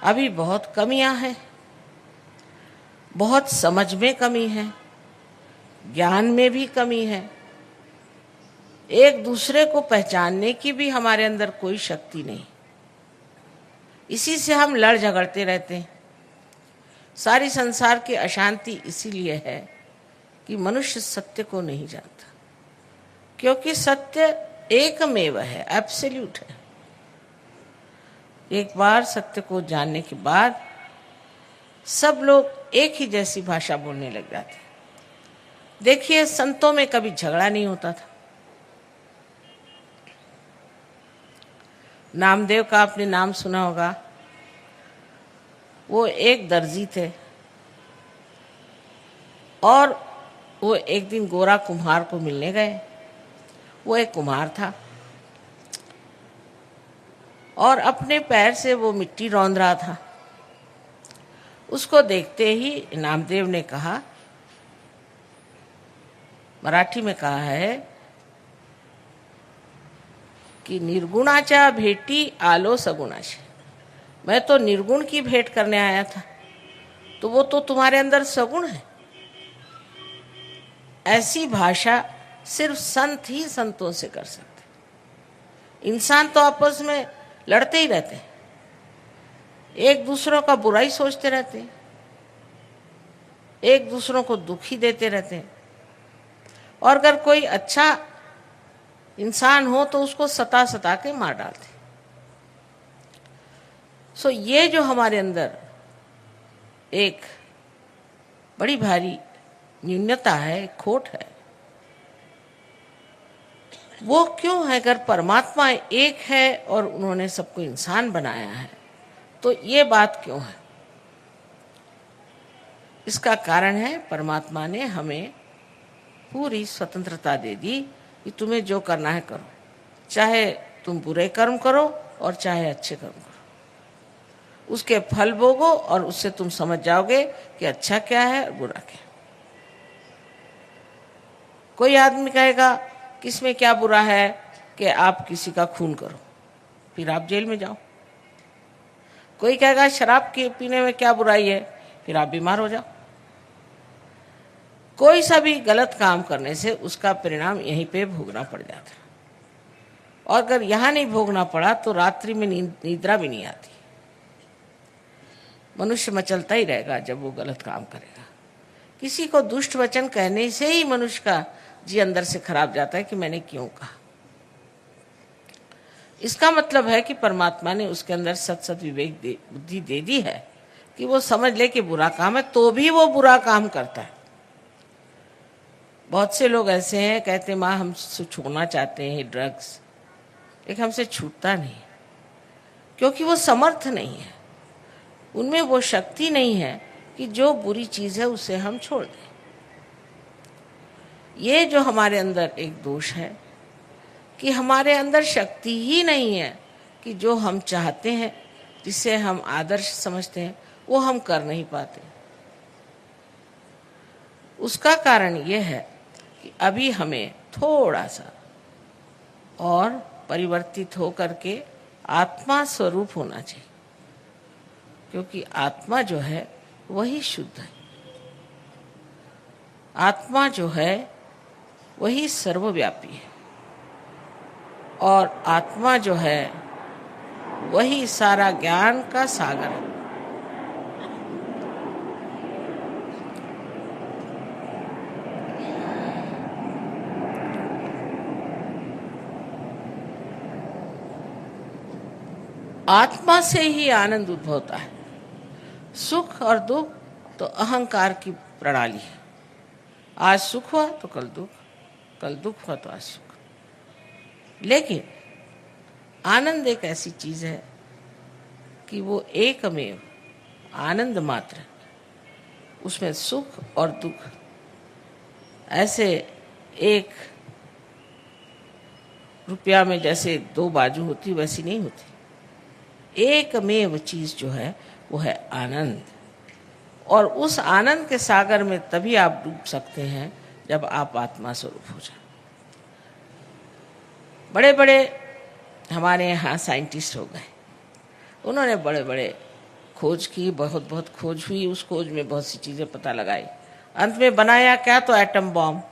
अभी बहुत कमियां हैं, बहुत समझ में कमी है, ज्ञान में भी कमी है, एक दूसरे को पहचानने की भी हमारे अंदर कोई शक्ति नहीं। इसी से हम लड़ झगड़ते रहते हैं। सारी संसार की अशांति इसीलिए है कि मनुष्य सत्य को नहीं जानता, क्योंकि सत्य एकमेव है, एब्सोल्यूट है। एक बार सत्य को जानने के बाद सब लोग एक ही जैसी भाषा बोलने लग जाते। देखिए, संतों में कभी झगड़ा नहीं होता था। नामदेव का आपने नाम सुना होगा। वो एक दर्जी थे और वो एक दिन गोरा कुम्हार को मिलने गए। वो एक कुम्हार था और अपने पैर से वो मिट्टी रौंद रहा था। उसको देखते ही नामदेव ने कहा, मराठी में कहा है कि निर्गुणाच्या भेटी आलो सगुणाशी। मैं तो निर्गुण की भेंट करने आया था, तो वो तो तुम्हारे अंदर सगुण है। ऐसी भाषा सिर्फ संत ही संतों से कर सकते। इंसान तो आपस में लड़ते ही रहते हैं, एक दूसरों का बुराई सोचते रहते हैं, एक दूसरों को दुखी देते रहते हैं। और अगर कोई अच्छा इंसान हो तो उसको सता सता के मार डालते। सो ये जो हमारे अंदर एक बड़ी भारी न्यूनता है, खोट है, वो क्यों है? अगर परमात्मा एक है और उन्होंने सबको इंसान बनाया है, तो ये बात क्यों है? इसका कारण है परमात्मा ने हमें पूरी स्वतंत्रता दे दी कि तुम्हें जो करना है करो, चाहे तुम बुरे कर्म करो और चाहे अच्छे कर्म करो। उसके फल भोगो और उससे तुम समझ जाओगे कि अच्छा क्या है और बुरा क्या है। कोई आदमी कहेगा कि इसमें क्या बुरा है कि आप किसी का खून करो, फिर आप जेल में जाओ। कोई कहेगा शराब के पीने में क्या बुराई है, फिर आप बीमार हो जाओ। कोई सा भी गलत काम करने से उसका परिणाम यहीं पे भोगना पड़ जाता है। और अगर यहाँ नहीं भोगना पड़ा तो रात्रि में निद्रा भी नहीं आती। मनुष्य मचलता ही रहेगा जब वो गलत काम करेगा। किसी को दुष्ट वचन कहने से ही मनुष्य का जी अंदर से खराब जाता है कि मैंने क्यों कहा। इसका मतलब है कि परमात्मा ने उसके अंदर सत विवेक बुद्धि दे दी है कि वो समझ ले कि बुरा काम है, तो भी वो बुरा काम करता है। बहुत से लोग ऐसे हैं, कहते माँ हम छोड़ना चाहते हैं ड्रग्स, लेकिन हमसे छूटता नहीं, क्योंकि वो समर्थ नहीं है, उनमें वो शक्ति नहीं है कि जो बुरी चीज़ है उसे हम छोड़ दें। ये जो हमारे अंदर एक दोष है कि हमारे अंदर शक्ति ही नहीं है कि जो हम चाहते हैं, जिसे हम आदर्श समझते हैं, वो हम कर नहीं पाते। उसका कारण ये है कि अभी हमें थोड़ा सा और परिवर्तित होकर के आत्मा स्वरूप होना चाहिए, क्योंकि आत्मा जो है वही शुद्ध है। आत्मा जो है वही सर्वव्यापी है और आत्मा जो है वही सारा ज्ञान का सागर है। आत्मा से ही आनंद उद्भव होता है। सुख और दुख तो अहंकार की प्रणाली है। आज सुख हुआ तो कल दुख, कल दुख हुआ तो आज सुख। लेकिन आनंद एक ऐसी चीज है कि वो एकमेव आनंद मात्र, उसमें सुख और दुख ऐसे एक रुपया में जैसे दो बाजू होती वैसी नहीं होती। एकमेव चीज जो है वो है आनंद, और उस आनंद के सागर में तभी आप डूब सकते हैं जब आप आत्मा स्वरूप हो जाए। बड़े बड़े हमारे यहाँ साइंटिस्ट हो गए, उन्होंने बड़े बड़े खोज की, बहुत बहुत खोज हुई, उस खोज में बहुत सी चीज़ें पता लगाई। अंत में बनाया क्या? तो एटम बॉम्ब।